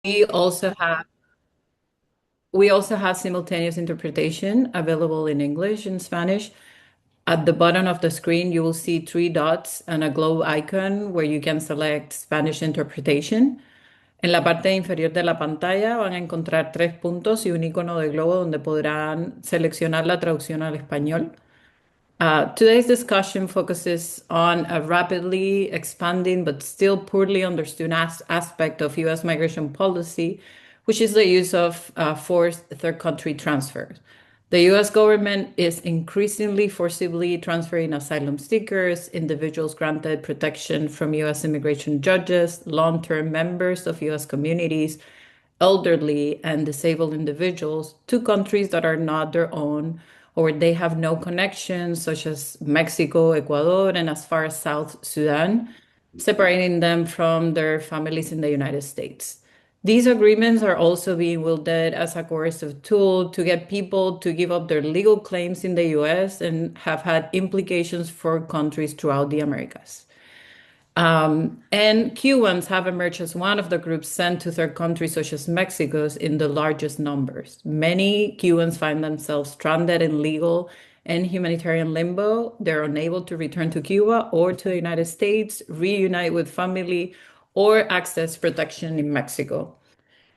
We also have we also have simultaneous interpretation available in English and Spanish. At the bottom of the screen, you will see three dots and a globe icon where you can select Spanish interpretation. En la parte inferior de la pantalla van a encontrar tres puntos y un icono de globo donde podrán seleccionar la traducción al español. Today's discussion focuses on a rapidly expanding but still poorly understood aspect of U.S. migration policy, which is the use of forced third country transfers. The U.S. government is increasingly forcibly transferring asylum seekers, individuals granted protection from U.S. immigration judges, long term members of U.S. communities, elderly and disabled individuals to countries that are not their own or they have no connections, such as Mexico, Ecuador, and as far as South Sudan, separating them from their families in the United States. These agreements are also being wielded as a coercive tool to get people to give up their legal claims in the US and have had implications for countries throughout the Americas. And Cubans have emerged as one of the groups sent to third countries such as Mexico's in the largest numbers. Many Cubans find themselves stranded in legal and humanitarian limbo. They're unable to return to Cuba or to the United States, reunite with family, or access protection in Mexico.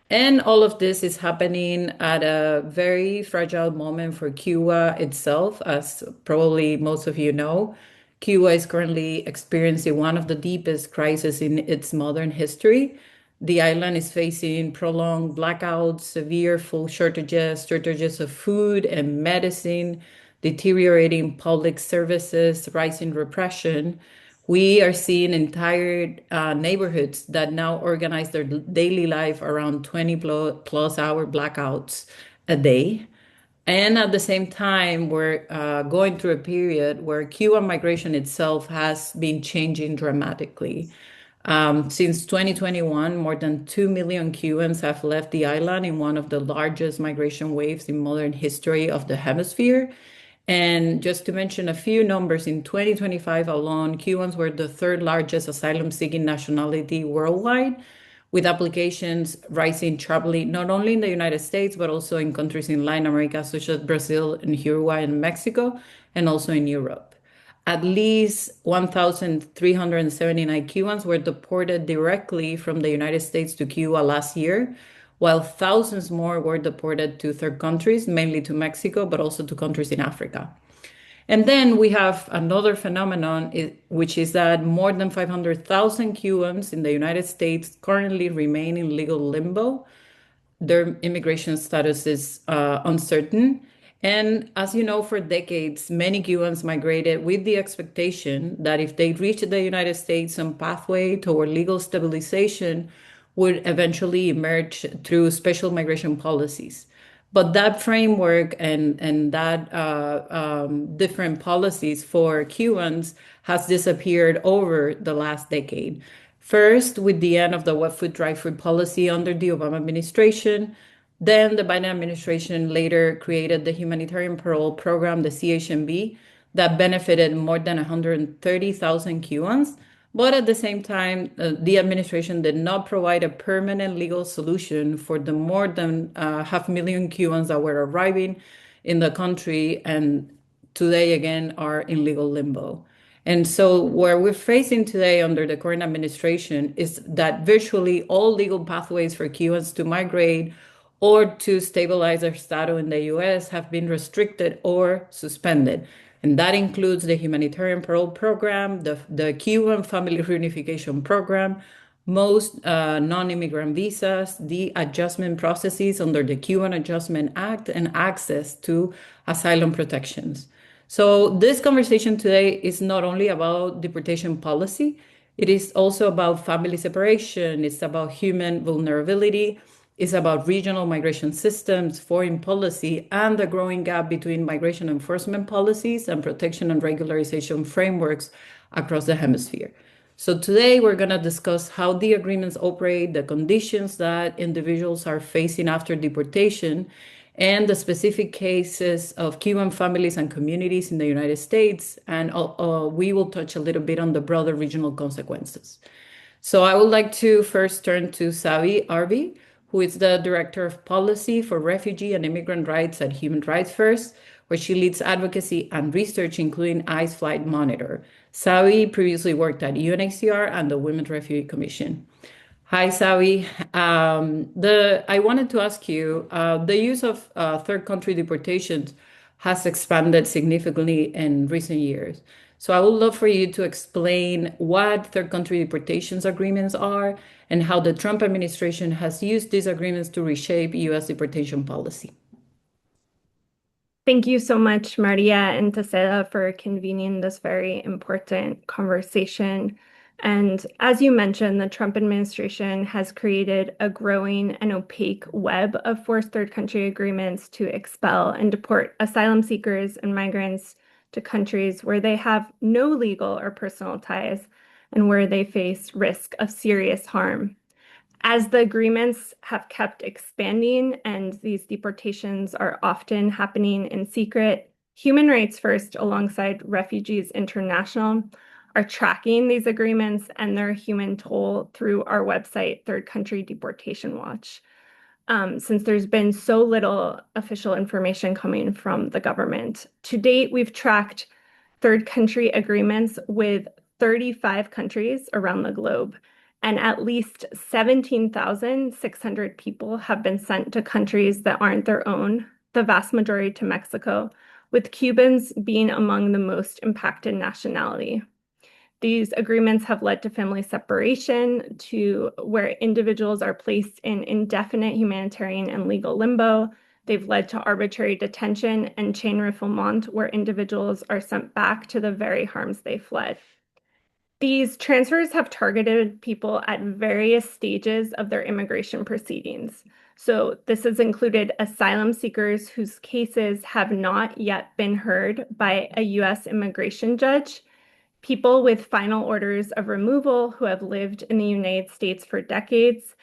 And all of this is happening at a very fragile moment for Cuba itself, as probably most of you know. Cuba is currently experiencing one of the deepest crises in its modern history. The island is facing prolonged blackouts, severe food shortages, shortages of food and medicine, deteriorating public services, rising repression. We are seeing entire neighborhoods that now organize their daily life around 20 plus hour blackouts a day. And at the same time, we're going through a period where Cuban migration itself has been changing dramatically. Since 2021, more than 2 million Cubans have left the island in one of the largest migration waves in modern history of the hemisphere. And just to mention a few numbers, in 2025 alone, Cubans were the third largest asylum seeking nationality worldwide, with applications rising sharply, not only in the United States, but also in countries in Latin America, such as Brazil and Uruguay and Mexico, and also in Europe. At least 1,379 Cubans were deported directly from the United States to Cuba last year, while thousands more were deported to third countries, mainly to Mexico, but also to countries in Africa. And then we have another phenomenon, which is that more than 500,000 Cubans in the United States currently remain in legal limbo. Their immigration status is uncertain. And as you know, for decades, many Cubans migrated with the expectation that if they reached the United States, some pathway toward legal stabilization would eventually emerge through special migration policies. But that framework and that different policies for Cubans has disappeared over the last decade. First, with the end of the wet food, dry food policy under the Obama administration, then the Biden administration later created the Humanitarian Parole Program, the CHMB, that benefited more than 130,000 Cubans. But at the same time, the administration did not provide a permanent legal solution for the more than 500,000 Cubans that were arriving in the country and today again are in legal limbo. And so, what we're facing today under the current administration is that virtually all legal pathways for Cubans to migrate or to stabilize their status in the US have been restricted or suspended. And that includes the Humanitarian Parole Program, the Cuban Family Reunification Program, most non-immigrant visas, the adjustment processes under the Cuban Adjustment Act, and access to asylum protections. So this conversation today is not only about deportation policy, it is also about family separation, it's about human vulnerability, it's about regional migration systems, foreign policy, and the growing gap between migration enforcement policies and protection and regularization frameworks across the hemisphere. So today we're going to discuss how the agreements operate, the conditions that individuals are facing after deportation, and the specific cases of Cuban families and communities in the United States. And we will touch a little bit on the broader regional consequences. So I would like to first turn to Savi Arvi, who is the Director of Policy for Refugee and Immigrant Rights at Human Rights First, where she leads advocacy and research, including ICE Flight Monitor. Sawi previously worked at UNHCR and the Women's Refugee Commission. Hi, Sawi. I wanted to ask you, the use of third country deportations has expanded significantly in recent years. So I would love for you to explain what third country deportations agreements are and how the Trump administration has used these agreements to reshape U.S. deportation policy. Thank you so much, Maria and to CEDA, for convening this very important conversation. And as you mentioned, the Trump administration has created a growing and opaque web of forced third country agreements to expel and deport asylum seekers and migrants to countries where they have no legal or personal ties and where they face risk of serious harm. As the agreements have kept expanding and these deportations are often happening in secret, Human Rights First, alongside Refugees International, are tracking these agreements and their human toll through our website, Third Country Deportation Watch. Since there's been so little official information coming from the government. To date, we've tracked third country agreements with 35 countries around the globe, and at least 17,600 people have been sent to countries that aren't their own, the vast majority to Mexico, with Cubans being among the most impacted nationality. These agreements have led to family separation, to where individuals are placed in indefinite humanitarian and legal limbo. They've led to arbitrary detention and chain refoulement, where individuals are sent back to the very harms they fled. These transfers have targeted people at various stages of their immigration proceedings. So this has included asylum seekers whose cases have not yet been heard by a U.S. immigration judge, people with final orders of removal who have lived in the United States for decades,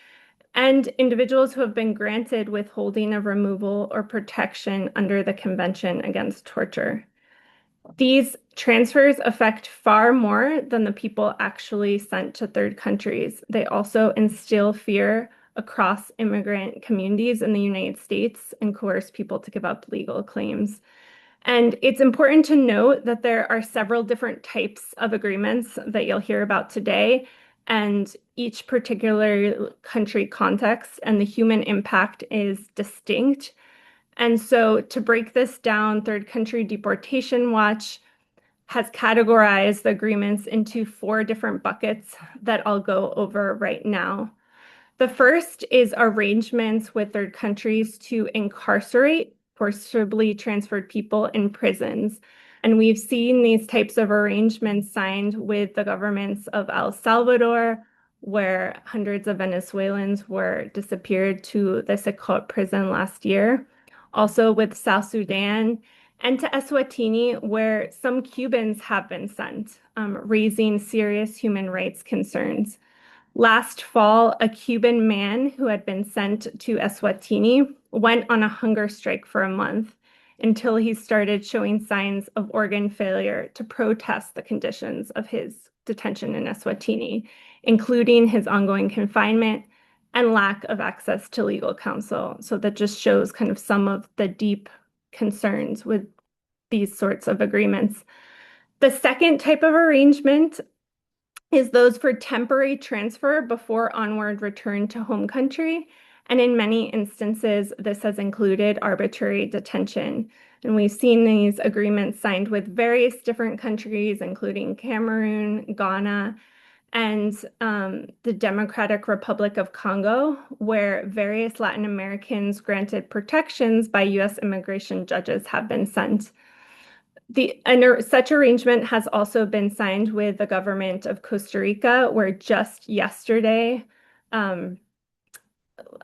and individuals who have been granted withholding of removal or protection under the Convention Against Torture. These transfers affect far more than the people actually sent to third countries. They also instill fear across immigrant communities in the United States and coerce people to give up legal claims. And it's important to note that there are several different types of agreements that you'll hear about today, and each particular country context and the human impact is distinct. And so to break this down, Third Country Deportation Watch has categorized the agreements into 4 different buckets that I'll go over right now. The first is arrangements with third countries to incarcerate forcibly transferred people in prisons. And we've seen these types of arrangements signed with the governments of El Salvador, where hundreds of Venezuelans were disappeared to the Secot prison last year. Also with South Sudan and to Eswatini, where some Cubans have been sent, raising serious human rights concerns. Last fall, a Cuban man who had been sent to Eswatini went on a hunger strike for a month until he started showing signs of organ failure to protest the conditions of his detention in Eswatini, including his ongoing confinement and lack of access to legal counsel. So that just shows kind of some of the deep concerns with these sorts of agreements. The second type of arrangement is those for temporary transfer before onward return to home country. And in many instances, this has included arbitrary detention. And we've seen these agreements signed with various different countries, including Cameroon, Ghana, and the Democratic Republic of Congo, where various Latin Americans granted protections by U.S. immigration judges have been sent. Such arrangement has also been signed with the government of Costa Rica, where just yesterday,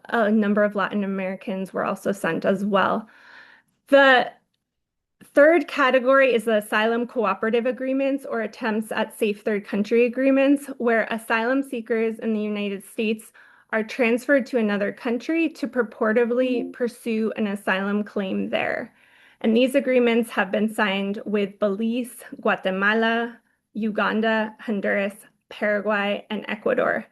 a number of Latin Americans were also sent as well. The third category is the asylum cooperative agreements or attempts at safe third country agreements, where asylum seekers in the United States are transferred to another country to purportedly pursue an asylum claim there. And these agreements have been signed with Belize, Guatemala, Uganda, Honduras, Paraguay, and Ecuador.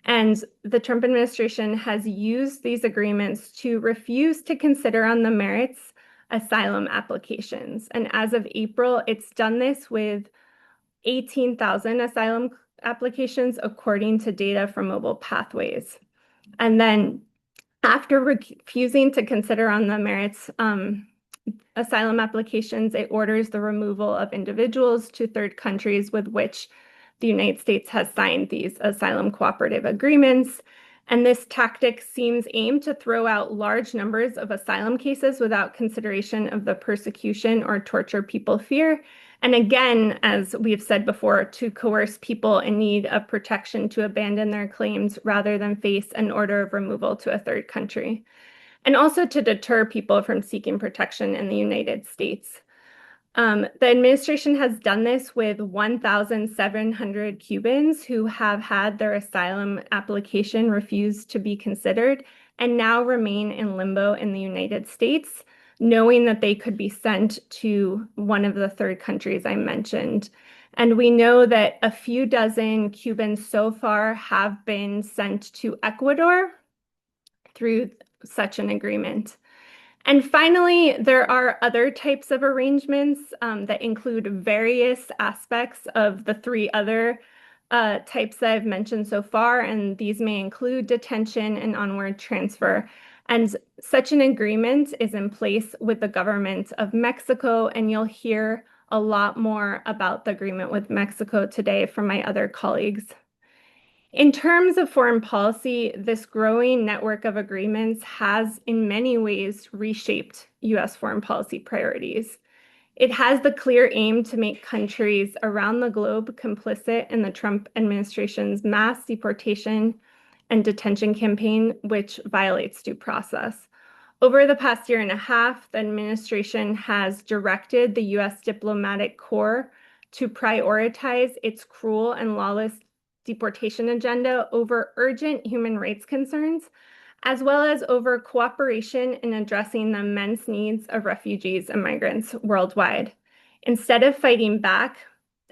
And the Trump administration has used these agreements to refuse to consider on the merits asylum applications. And as of April, it's done this with 18,000 asylum applications, according to data from Mobile Pathways. And then after refusing to consider on the merits asylum applications, it orders the removal of individuals to third countries with which the United States has signed these asylum cooperative agreements. And this tactic seems aimed to throw out large numbers of asylum cases without consideration of the persecution or torture people fear. And again, as we've said before, to coerce people in need of protection to abandon their claims rather than face an order of removal to a third country, and also to deter people from seeking protection in the United States. The administration has done this with 1,700 Cubans who have had their asylum application refused to be considered and now remain in limbo in the United States, knowing that they could be sent to one of the third countries I mentioned. And we know that a few dozen Cubans so far have been sent to Ecuador through such an agreement. And finally, there are other types of arrangements that include various aspects of the three other types that I've mentioned so far, and these may include detention and onward transfer. And such an agreement is in place with the government of Mexico, and you'll hear a lot more about the agreement with Mexico today from my other colleagues. In terms of foreign policy, this growing network of agreements has in many ways reshaped US foreign policy priorities. It has the clear aim to make countries around the globe complicit in the Trump administration's mass deportation and detention campaign, which violates due process. Over the past year and a half, the administration has directed the US diplomatic corps to prioritize its cruel and lawless deportation agenda over urgent human rights concerns, as well as over cooperation in addressing the immense needs of refugees and migrants worldwide. Instead of fighting back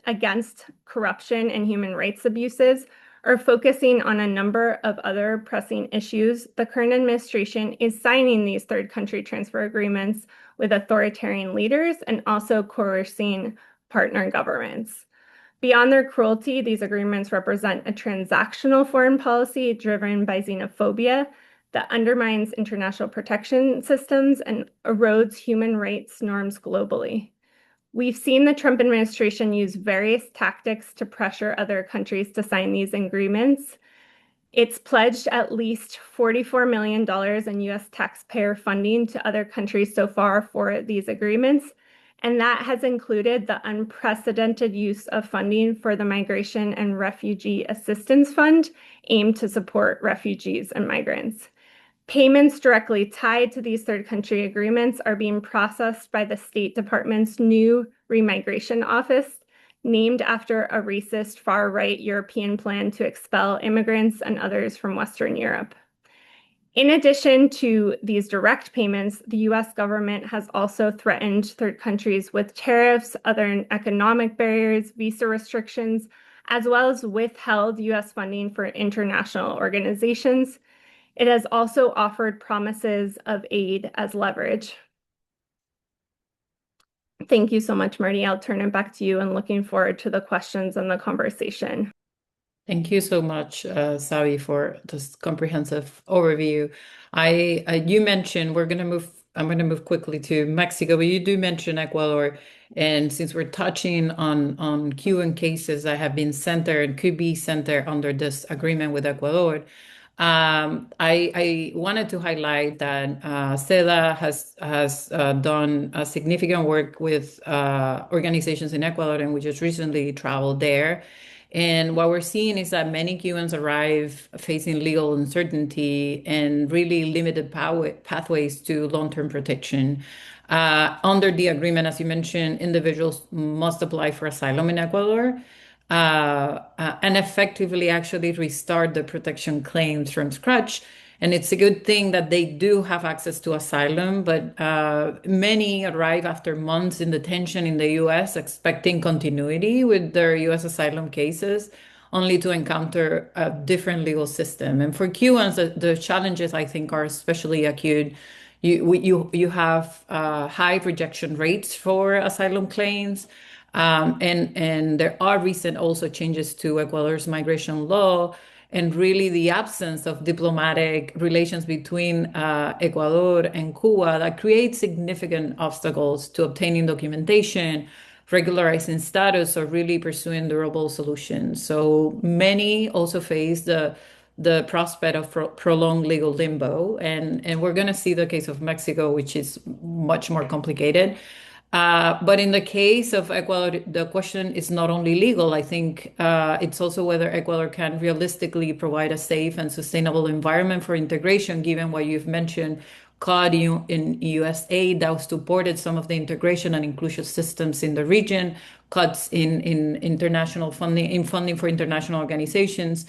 against corruption and human rights abuses, or focusing on a number of other pressing issues, the current administration is signing these third country transfer agreements with authoritarian leaders and also coercing partner governments. Beyond their cruelty, these agreements represent a transactional foreign policy driven by xenophobia that undermines international protection systems and erodes human rights norms globally. We've seen the Trump administration use various tactics to pressure other countries to sign these agreements. It's pledged at least $44 million in US taxpayer funding to other countries so far for these agreements, and that has included the unprecedented use of funding for the Migration and Refugee Assistance Fund aimed to support refugees and migrants. Payments directly tied to these third country agreements are being processed by the State Department's new Remigration Office, named after a racist far-right European plan to expel immigrants and others from Western Europe. In addition to these direct payments, the US government has also threatened third countries with tariffs, other economic barriers, visa restrictions, as well as withheld US funding for international organizations. It has also offered promises of aid as leverage. Thank you so much, Marty. I'll turn it back to you and looking forward to the questions and the conversation. Thank you so much, Savi, for this comprehensive overview. You mentioned I'm going to move quickly to Mexico, but you do mention Ecuador. And since we're touching on Cuban cases that have been centered, could be centered under this agreement with Ecuador, I wanted to highlight that CEDA has done a significant work with organizations in Ecuador, and we just recently traveled there. And what we're seeing is that many Cubans arrive facing legal uncertainty and really limited pathways to long-term protection. Under the agreement, as you mentioned, individuals must apply for asylum in Ecuador and effectively actually restart the protection claims from scratch. And it's a good thing that they do have access to asylum, but many arrive after months in detention in the US, expecting continuity with their US asylum cases, only to encounter a different legal system. And for Cubans, the challenges I think are especially acute. You have high rejection rates for asylum claims, and there are recent also changes to Ecuador's migration law, and really the absence of diplomatic relations between Ecuador and Cuba that creates significant obstacles to obtaining documentation, regularizing status, or really pursuing durable solutions. So many also face the prospect of prolonged legal limbo, and we're going to see the case of Mexico, which is much more complicated. But in the case of Ecuador, the question is not only legal. I think it's also whether Ecuador can realistically provide a safe and sustainable environment for integration, given what you've mentioned, COD in USA that supported some of the integration and inclusion systems in the region, cuts in international funding, in funding for international organizations.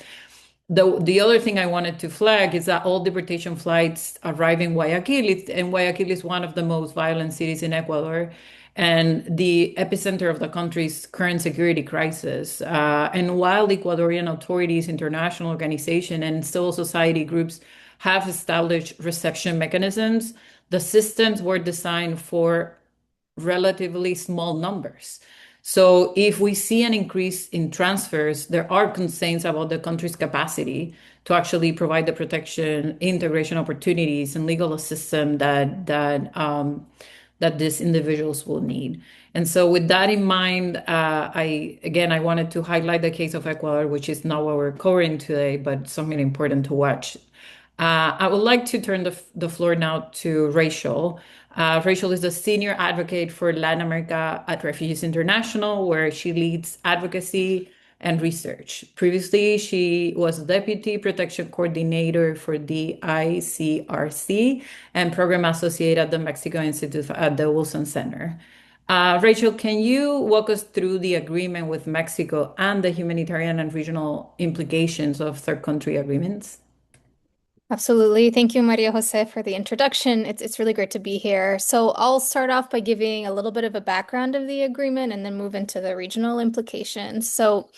The other thing I wanted to flag is that all deportation flights arrive in Guayaquil, and Guayaquil is one of the most violent cities in Ecuador and the epicenter of the country's current security crisis. And while the Ecuadorian authorities, international organizations, and civil society groups have established reception mechanisms, the systems were designed for relatively small numbers. So if we see an increase in transfers, there are concerns about the country's capacity to actually provide the protection, integration opportunities, and legal assistance that these individuals will need. And so with that in mind, I wanted to highlight the case of Ecuador, which is not what we're covering today, but something important to watch. I would like to turn the floor now to Rachel. Rachel is a senior advocate for Latin America at Refugees International, where she leads advocacy and research. Previously, she was Deputy Protection Coordinator for the ICRC and Program Associate at the Mexico Institute at the Wilson Center. Rachel, can you walk us through the agreement with Mexico and the humanitarian and regional implications of third country agreements? Absolutely. Thank you, Maria Jose, for the introduction. It's really great to be here. So I'll start off by giving a little bit of a background of the agreement and then move into the regional implications. So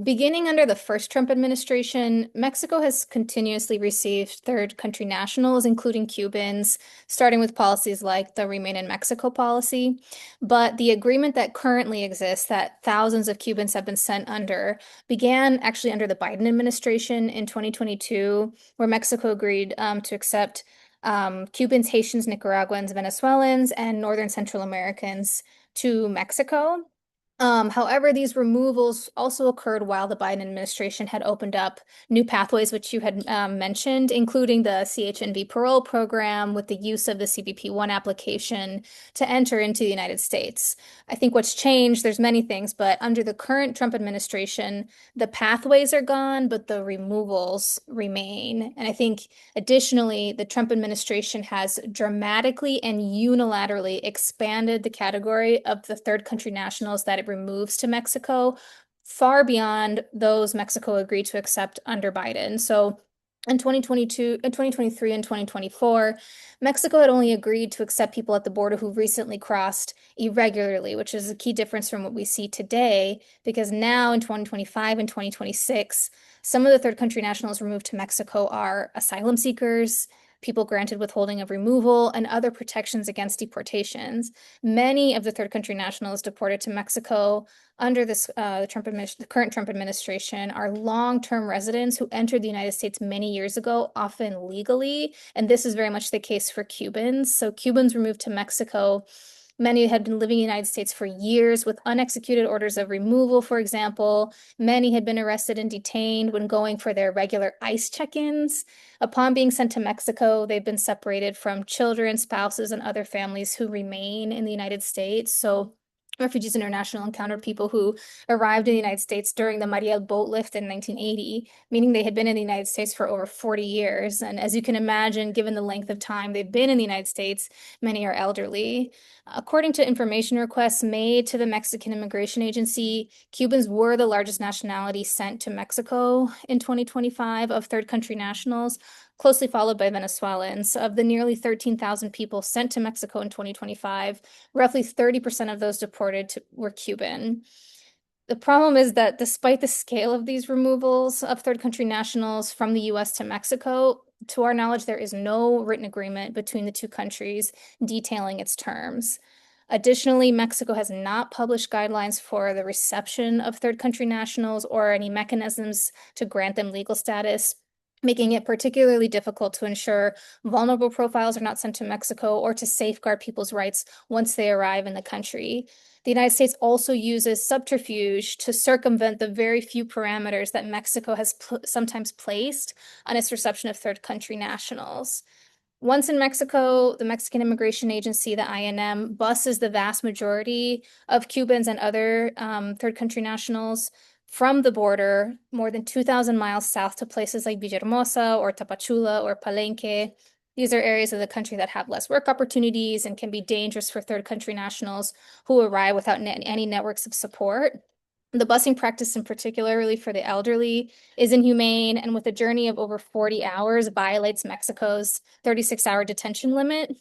beginning under the first Trump administration, Mexico has continuously received third country nationals, including Cubans, starting with policies like the Remain in Mexico policy. But the agreement that currently exists, that thousands of Cubans have been sent under, began actually under the Biden administration in 2022, where Mexico agreed to accept Cubans, Haitians, Nicaraguans, Venezuelans, and Northern Central Americans to Mexico. However, these removals also occurred while the Biden administration had opened up new pathways, which you had mentioned, including the CHNV parole program with the use of the CBP-1 application to enter into the United States. I think what's changed, there's many things, but under the current Trump administration, the pathways are gone, but the removals remain. And I think additionally, the Trump administration has dramatically and unilaterally expanded the category of the third country nationals that it removes to Mexico, far beyond those Mexico agreed to accept under Biden. So in 2022, in 2023 and 2024, Mexico had only agreed to accept people at the border who recently crossed irregularly, which is a key difference from what we see today, because now in 2025 and 2026, some of the third country nationals removed to Mexico are asylum seekers, people granted withholding of removal, and other protections against deportations. Many of the third country nationals deported to Mexico under this the current Trump administration are long-term residents who entered the United States many years ago, often legally, and this is very much the case for Cubans. So Cubans removed to Mexico. Many had been living in the United States for years with unexecuted orders of removal, for example. Many had been arrested and detained when going for their regular ICE check-ins. Upon being sent to Mexico, they've been separated from children, spouses, and other families who remain in the United States. So Refugees International encountered people who arrived in the United States during the Mariel boat lift in 1980, meaning they had been in the United States for over 40 years. And as you can imagine, given the length of time they've been in the United States, many are elderly. According to information requests made to the Mexican Immigration Agency, Cubans were the largest nationality sent to Mexico in 2025 of third country nationals, closely followed by Venezuelans. Of the nearly 13,000 people sent to Mexico in 2025, roughly 30% of those deported were Cuban. The problem is that despite the scale of these removals of third country nationals from the US to Mexico, to our knowledge, there is no written agreement between the two countries detailing its terms. Additionally, Mexico has not published guidelines for the reception of third country nationals or any mechanisms to grant them legal status, making it particularly difficult to ensure vulnerable profiles are not sent to Mexico or to safeguard people's rights once they arrive in the country. The United States also uses subterfuge to circumvent the very few parameters that Mexico has sometimes placed on its reception of third country nationals. Once in Mexico, the Mexican Immigration Agency, the INM, buses the vast majority of Cubans and other third country nationals from the border more than 2,000 miles south to places like Villahermosa or Tapachula or Palenque. These are areas of the country that have less work opportunities and can be dangerous for third country nationals who arrive without any networks of support. The busing practice, in particularly for the elderly, is inhumane and with a journey of over 40 hours violates Mexico's 36-hour detention limit.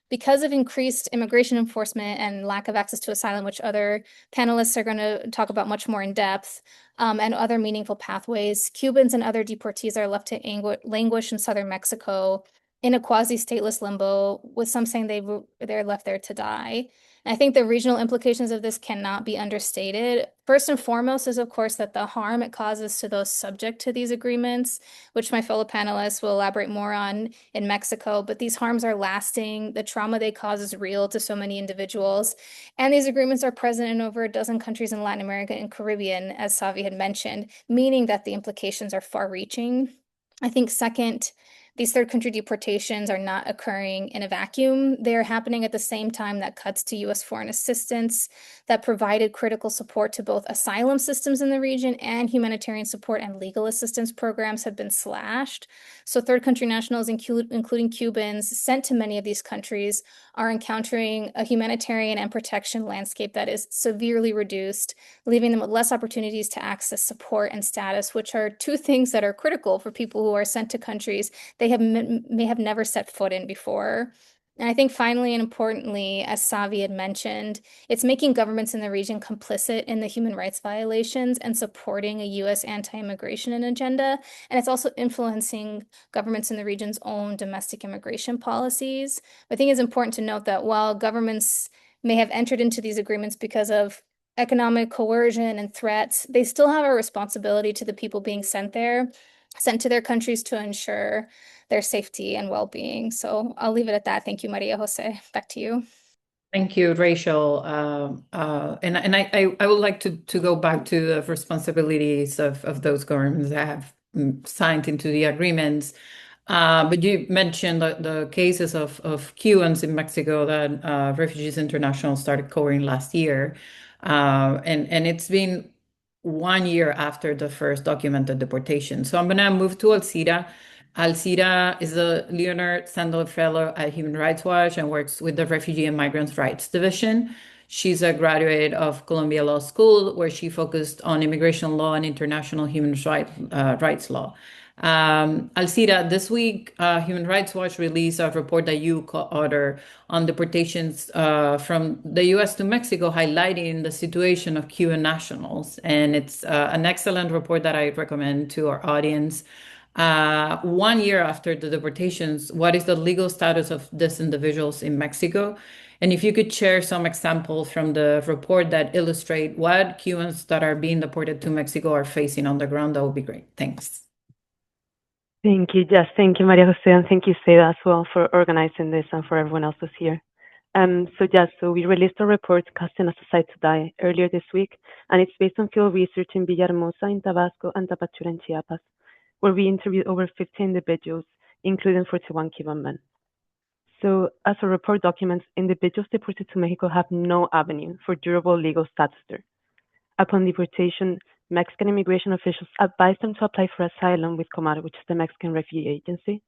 Because of increased immigration enforcement and lack of access to asylum, which other panelists are going to talk about much more in depth, and other meaningful pathways, Cubans and other deportees are left to languish in southern Mexico in a quasi-stateless limbo, with some saying they're left there to die. And I think the regional implications of this cannot be understated. First and foremost is, of course, that the harm it causes to those subject to these agreements, which my fellow panelists will elaborate more on in Mexico, but these harms are lasting. The trauma they cause is real to so many individuals. And these agreements are present in over a dozen countries in Latin America and Caribbean, as Savi had mentioned, meaning that the implications are far-reaching. I think second, these third country deportations are not occurring in a vacuum. They're happening at the same time that cuts to US foreign assistance that provided critical support to both asylum systems in the region and humanitarian support and legal assistance programs have been slashed. So third country nationals, including Cubans, sent to many of these countries are encountering a humanitarian and protection landscape that is severely reduced, leaving them with less opportunities to access support and status, which are two things that are critical for people who are sent to countries they may have never set foot in before. And I think finally and importantly, as Savi had mentioned, it's making governments in the region complicit in the human rights violations and supporting a US anti-immigration agenda. And it's also influencing governments in the region's own domestic immigration policies. I think it's important to note that while governments may have entered into these agreements because of economic coercion and threats, they still have a responsibility to the people being sent to their countries to ensure their safety and well-being. So I'll leave it at that. Thank you, Maria Jose. Back to you. Thank you, Rachel. And I would like to go back to the responsibilities of those governments that have signed into the agreements. But you mentioned the cases of Cubans in Mexico that Refugees International started covering last year. And it's been 1 year after the first documented deportation. So I'm going to move to Alcira. Alcira is a Leonard Sandler Fellow at Human Rights Watch and works with the Refugee and Migrants Rights Division. She's a graduate of Columbia Law School, where she focused on immigration law and international human rights law. Alcira, this week, Human Rights Watch released a report that you co-authored on deportations from the US to Mexico, highlighting the situation of Cuban nationals. And it's an excellent report that I recommend to our audience. 1 year after the deportations, what is the legal status of these individuals in Mexico? And if you could share some examples from the report that illustrate what Cubans that are being deported to Mexico are facing on the ground, that would be great. Thanks. Thank you, Jess. Thank you, Maria Jose, and thank you, CEDA, as well, for organizing this and for everyone else who's here. So we released a report, Casting a Society to Die, earlier this week, and it's based on field research in Villahermosa, in Tabasco, and Tapachula, in Chiapas, where we interviewed over 50 individuals, including 41 Cuban men. So, as our report documents, individuals deported to Mexico have no avenue for durable legal status there. Upon deportation, Mexican immigration officials advised them to apply for asylum with COMAR, which is the Mexican Refugee Agency.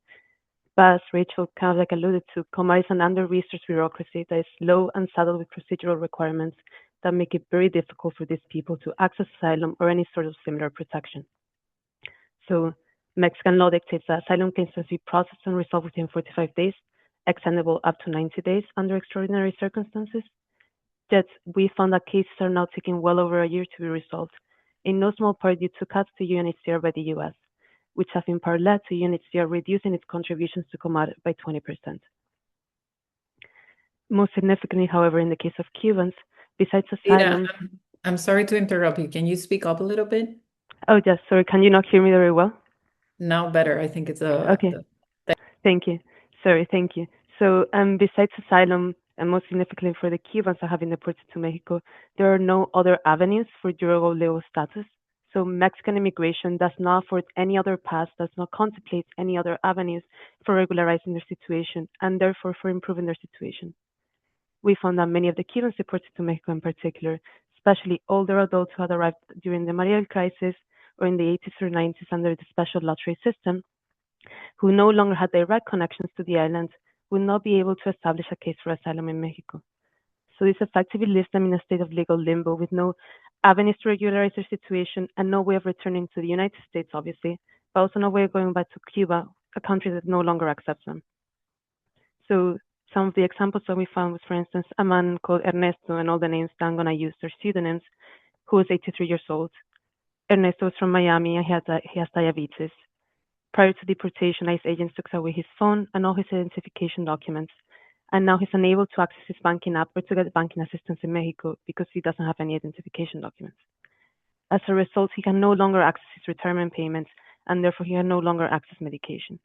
But as Rachel kind of alluded to, COMAR is an under-resourced bureaucracy that is slow and saddled with procedural requirements that make it very difficult for these people to access asylum or any sort of similar protection. So Mexican law dictates that asylum claims must be processed and resolved within 45 days, extendable up to 90 days under extraordinary circumstances. Yet, we found that cases are now taking well over a year to be resolved, in no small part due to cuts to UNHCR by the US, which have in part led to UNHCR reducing its contributions to COMAR by 20%. Most significantly, however, in the case of Cubans, besides asylum... I'm sorry to interrupt you. Can you speak up a little bit? Oh, yes, sorry, can you not hear me very well? Now better. I think it's Okay. Thank you. Sorry, thank you. So, besides asylum, and most significantly for the Cubans that have been deported to Mexico, there are no other avenues for durable legal status. So, Mexican immigration does not afford any other path, does not contemplate any other avenues for regularizing their situation, and therefore for improving their situation. We found that many of the Cubans deported to Mexico in particular, especially older adults who had arrived during the Mariel crisis or in the 80s or 90s under the special lottery system, who no longer had direct connections to the island, would not be able to establish a case for asylum in Mexico. So this effectively leaves them in a state of legal limbo with no avenues to regularize their situation and no way of returning to the United States, obviously, but also no way of going back to Cuba, a country that no longer accepts them. So some of the examples that we found was, for instance, a man called Ernesto, and all the names that I'm going to use are pseudonyms, who was 83 years old. Ernesto was from Miami and he has diabetes. Prior to deportation, ICE agents took away his phone and all his identification documents, and now he's unable to access his banking app or to get banking assistance in Mexico because he doesn't have any identification documents. As a result, he can no longer access his retirement payments, and therefore he can no longer access medication.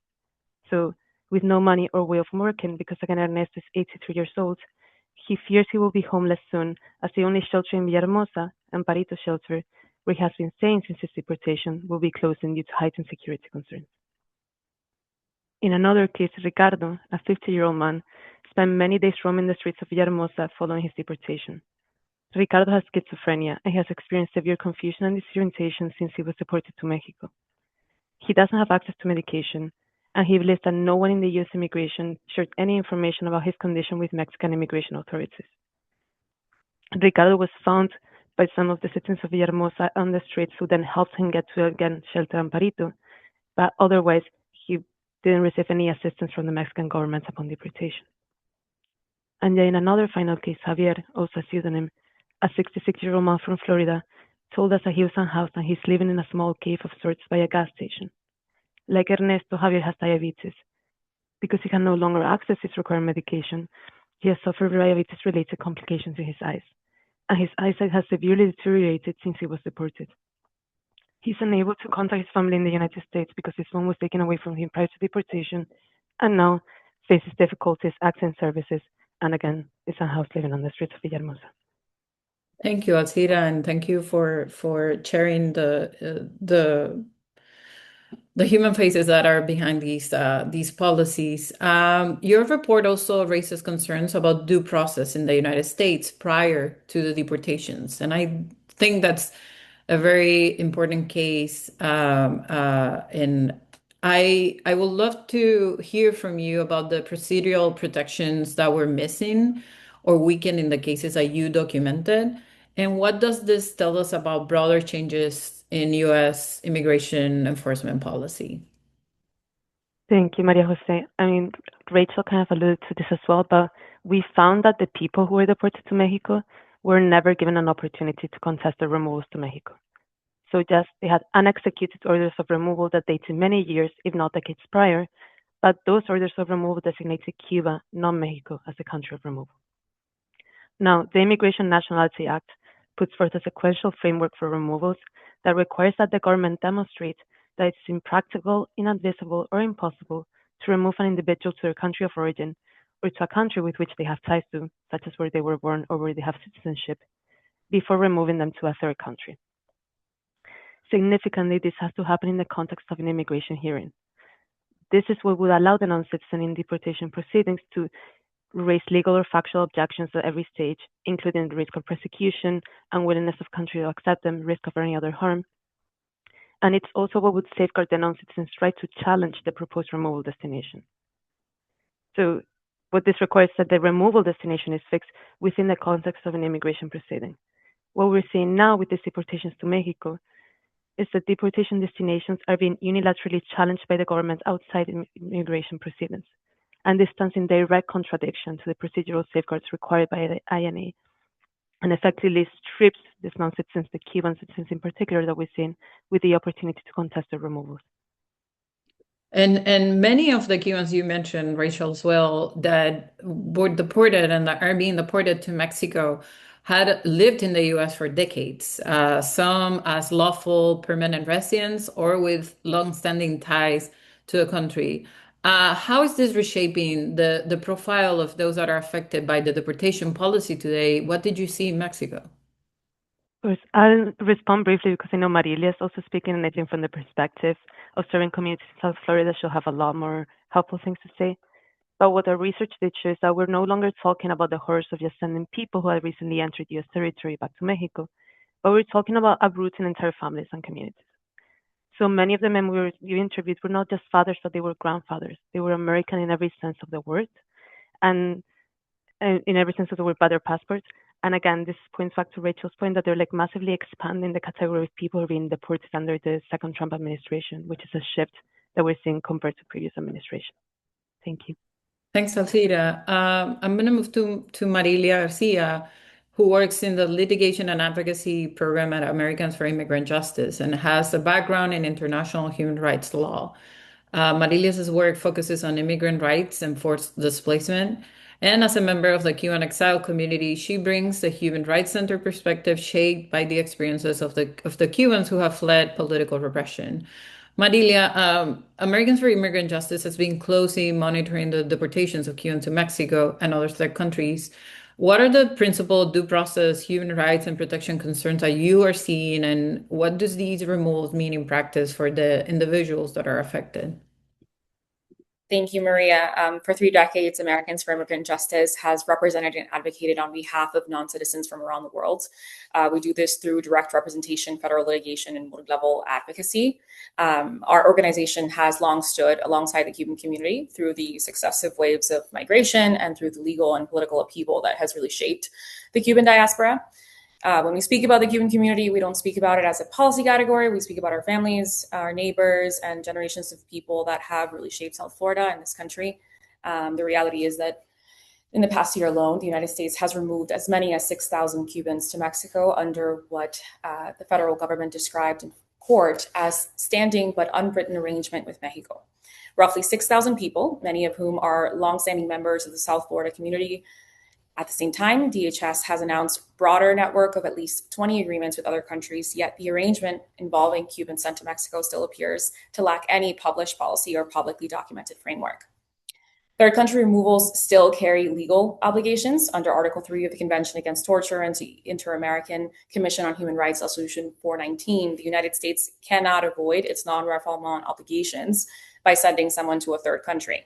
So, with no money or way of working, because again Ernesto is 83 years old, he fears he will be homeless soon, as the only shelter in Villahermosa, Amparito shelter, where he has been staying since his deportation, will be closing due to heightened security concerns. In another case, Ricardo, a 50-year-old man, spent many days roaming the streets of Villahermosa following his deportation. Ricardo has schizophrenia and has experienced severe confusion and disorientation since he was deported to Mexico. He doesn't have access to medication, and he believes that no one in the U.S. immigration shared any information about his condition with Mexican immigration authorities. Ricardo was found by some of the citizens of Villahermosa on the streets, who then helped him get to, again, shelter Amparito, but otherwise, he didn't receive any assistance from the Mexican government upon deportation. And then in another final case, Javier, also a pseudonym, a 66-year-old man from Florida, told us that he was unhoused and he's living in a small cave of sorts by a gas station. Like Ernesto, Javier has diabetes. Because he can no longer access his required medication, he has suffered diabetes-related complications in his eyes, and his eyesight has severely deteriorated since he was deported. He's unable to contact his family in the United States because his phone was taken away from him prior to deportation, and now faces difficulties accessing services, and again is unhoused living on the streets of Villahermosa. Thank you, Alcira, and thank you for sharing the human faces that are behind these policies. Your report also raises concerns about due process in the United States prior to the deportations, and I think that's a very important case. And I would love to hear from you about the procedural protections that were missing or weakened in the cases that you documented. And what does this tell us about broader changes in U.S. immigration enforcement policy? Thank you, Maria Jose. I mean, Rachel kind of alluded to this as well, but we found that the people who were deported to Mexico were never given an opportunity to contest their removals to Mexico. So just they had unexecuted orders of removal that dated many years, if not decades prior, but those orders of removal designated Cuba, not Mexico, as the country of removal. Now, the Immigration Nationality Act puts forth a sequential framework for removals that requires that the government demonstrate that it's impractical, inadmissible, or impossible to remove an individual to their country of origin or to a country with which they have ties to, such as where they were born or where they have citizenship, before removing them to a third country. Significantly, this has to happen in the context of an immigration hearing. This is what would allow the non-citizen in deportation proceedings to raise legal or factual objections at every stage, including the risk of persecution, unwillingness of country to accept them, risk of any other harm. And it's also what would safeguard the non-citizen's right to challenge the proposed removal destination. So what this requires is that the removal destination is fixed within the context of an immigration proceeding. What we're seeing now with these deportations to Mexico is that deportation destinations are being unilaterally challenged by the government outside immigration proceedings. And this stands in direct contradiction to the procedural safeguards required by the INA, and effectively strips these non-citizens, the Cuban citizens in particular that we've seen, with the opportunity to contest their removals. And many of the Cubans you mentioned, Rachel, as well, that were deported and that are being deported to Mexico had lived in the US for decades, some as lawful permanent residents or with long-standing ties to the country. How is this reshaping the profile of those that are affected by the deportation policy today? What did you see in Mexico? Of course, I'll respond briefly because I know Marilia is also speaking, and I think from the perspective of serving communities in South Florida, she'll have a lot more helpful things to say. But what our research did show is that we're no longer talking about the horrors of just sending people who had recently entered U.S. territory back to Mexico, but we're talking about uprooting entire families and communities. So many of the men you interviewed were not just fathers, but they were grandfathers. They were American in every sense of the word, and in every sense of the word by their passports. And again, this points back to Rachel's point that they're like massively expanding the category of people who are being deported under the second Trump administration, which is a shift that we're seeing compared to previous administration. Thank you. Thanks, Alcira. I'm going to move to Marilia Garcia, who works in the litigation and advocacy program at Americans for Immigrant Justice and has a background in international human rights law. Marilia's work focuses on immigrant rights and forced displacement. And as a member of the Cuban exile community, she brings the human rights center perspective shaped by the experiences of the Cubans who have fled political repression. Marilia, Americans for Immigrant Justice has been closely monitoring the deportations of Cubans to Mexico and other third countries. What are the principal due process, human rights, and protection concerns that you are seeing, and what does these removals mean in practice for the individuals that are affected? Thank you, Maria. For 3 decades, Americans for Immigrant Justice has represented and advocated on behalf of non-citizens from around the world. We do this through direct representation, federal litigation, and multi-level advocacy. Our organization has long stood alongside the Cuban community through the successive waves of migration and through the legal and political upheaval that has really shaped the Cuban diaspora. When we speak about the Cuban community, we don't speak about it as a policy category. We speak about our families, our neighbors, and generations of people that have really shaped South Florida and this country. The reality is that in the past year alone, the United States has removed as many as 6,000 Cubans to Mexico under what the federal government described in court as standing but unwritten arrangement with Mexico. Roughly 6,000 people, many of whom are longstanding members of the South Florida community. At the same time, DHS has announced a broader network of at least 20 agreements with other countries, yet the arrangement involving Cubans sent to Mexico still appears to lack any published policy or publicly documented framework. Third country removals still carry legal obligations under Article 3 of the Convention Against Torture and the Inter-American Commission on Human Rights Resolution 419. The United States cannot avoid its non-refoulement obligations by sending someone to a third country.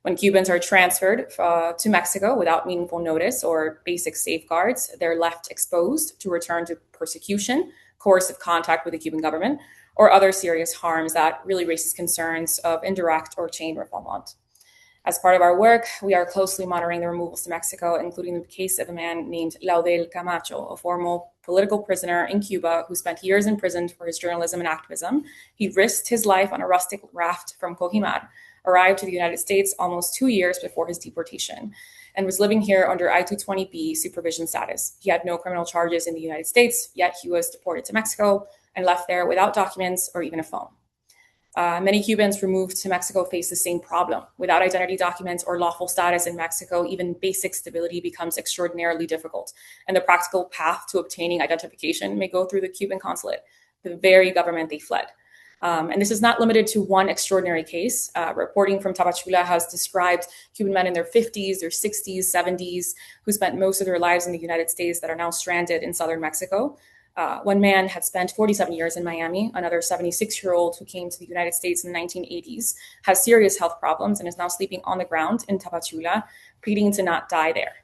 When Cubans are transferred to Mexico without meaningful notice or basic safeguards, they're left exposed to return to persecution, coercive contact with the Cuban government, or other serious harms that really raises concerns of indirect or chain refoulement. As part of our work, we are closely monitoring the removals to Mexico, including the case of a man named Laudel Camacho, a former political prisoner in Cuba who spent years in prison for his journalism and activism. He risked his life on a rustic raft from Cojimal, arrived to the United States almost 2 years before his deportation, and was living here under I-220B supervision status. He had no criminal charges in the United States, yet he was deported to Mexico and left there without documents or even a phone. Many Cubans removed to Mexico face the same problem. Without identity documents or lawful status in Mexico, even basic stability becomes extraordinarily difficult, and the practical path to obtaining identification may go through the Cuban consulate, the very government they fled. And this is not limited to one extraordinary case. Reporting from Tapachula has described Cuban men in their 50s, their 60s, 70s, who spent most of their lives in the United States that are now stranded in southern Mexico. One man had spent 47 years in Miami. Another 76-year-old who came to the United States in the 1980s has serious health problems and is now sleeping on the ground in Tapachula, pleading to not die there.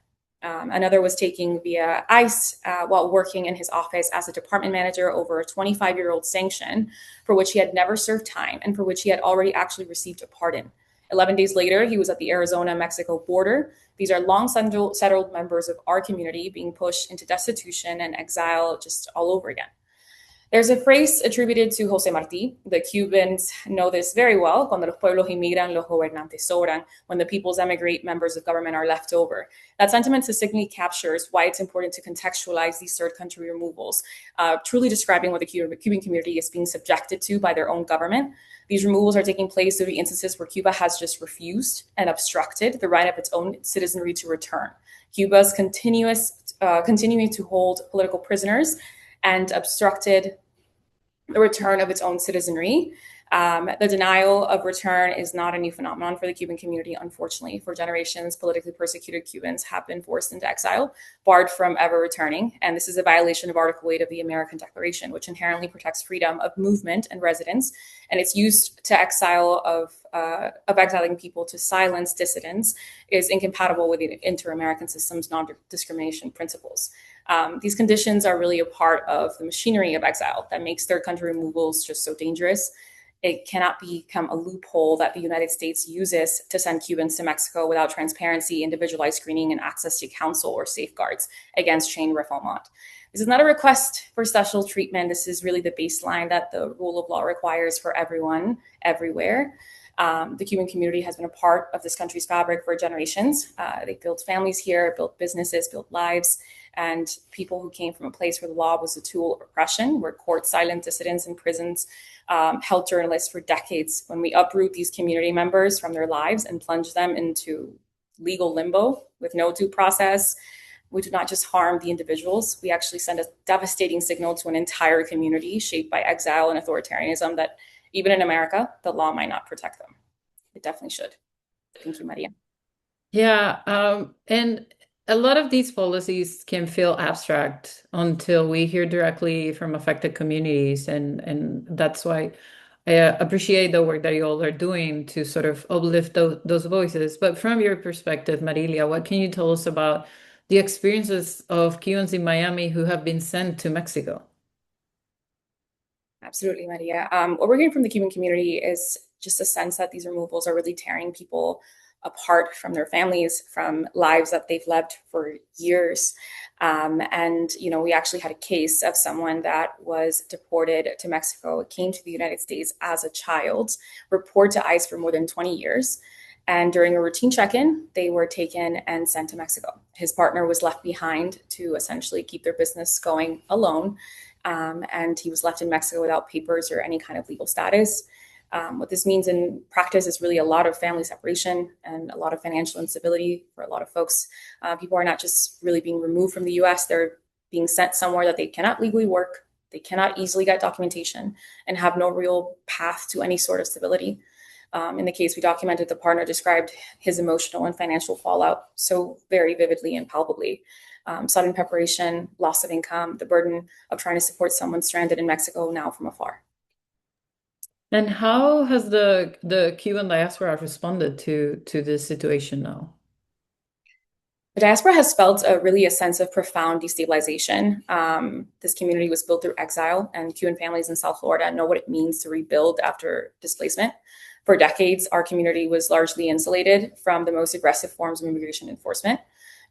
Another was taken via ICE while working in his office as a department manager over a 25-year-old sanction for which he had never served time and for which he had already actually received a pardon. 11 days later, he was at the Arizona-Mexico border. These are long settled members of our community being pushed into destitution and exile just all over again. There's a phrase attributed to Jose Marti. The Cubans know this very well. Cuando los pueblos inmigran, los gobernantes sobran. When the peoples emigrate, members of government are left over. That sentiment succinctly captures why it's important to contextualize these third country removals, truly describing what the Cuban community is being subjected to by their own government. These removals are taking place due to instances where Cuba has just refused and obstructed the right of its own citizenry to return. Cuba's continuing to hold political prisoners and obstructed the return of its own citizenry. The denial of return is not a new phenomenon for the Cuban community, unfortunately. For generations, politically persecuted Cubans have been forced into exile, barred from ever returning. And this is a violation of Article 8 of the American Declaration, which inherently protects freedom of movement and residence. And it's used to exiling people to silence dissidents is incompatible with the inter-American system's non-discrimination principles. These conditions are really a part of the machinery of exile that makes third country removals just so dangerous. It cannot become a loophole that the United States uses to send Cubans to Mexico without transparency, individualized screening, and access to counsel or safeguards against chain refoulement. This is not a request for special treatment. This is really the baseline that the rule of law requires for everyone, everywhere. The Cuban community has been a part of this country's fabric for generations. They built families here, built businesses, built lives, and people who came from a place where the law was a tool of oppression, where courts silent dissidents in prisons, held journalists for decades. When we uproot these community members from their lives and plunge them into legal limbo with no due process, we do not just harm the individuals, we actually send a devastating signal to an entire community shaped by exile and authoritarianism that even in America, the law might not protect them. It definitely should. Thank you, Maria. Yeah, and a lot of these policies can feel abstract until we hear directly from affected communities, and that's why I appreciate the work that you all are doing to sort of uplift those voices. But from your perspective, Marilia, what can you tell us about the experiences of Cubans in Miami who have been sent to Mexico? Absolutely, Maria. What we're getting from the Cuban community is just a sense that these removals are really tearing people apart from their families, from lives that they've lived for years. And, we actually had a case of someone that was deported to Mexico, came to the United States as a child, reported to ICE for more than 20 years. And during a routine check-in, they were taken and sent to Mexico. His partner was left behind to essentially keep their business going alone. And he was left in Mexico without papers or any kind of legal status. What this means in practice is really a lot of family separation and a lot of financial instability for a lot of folks. People are not just really being removed from the US, they're being sent somewhere that they cannot legally work, they cannot easily get documentation, and have no real path to any sort of stability. In the case we documented, the partner described his emotional and financial fallout so very vividly and palpably. Sudden preparation, loss of income, the burden of trying to support someone stranded in Mexico now from afar. And how has the Cuban diaspora responded to this situation now? The diaspora has felt a sense of profound destabilization. This community was built through exile, and Cuban families in South Florida know what it means to rebuild after displacement. For decades, our community was largely insulated from the most aggressive forms of immigration enforcement.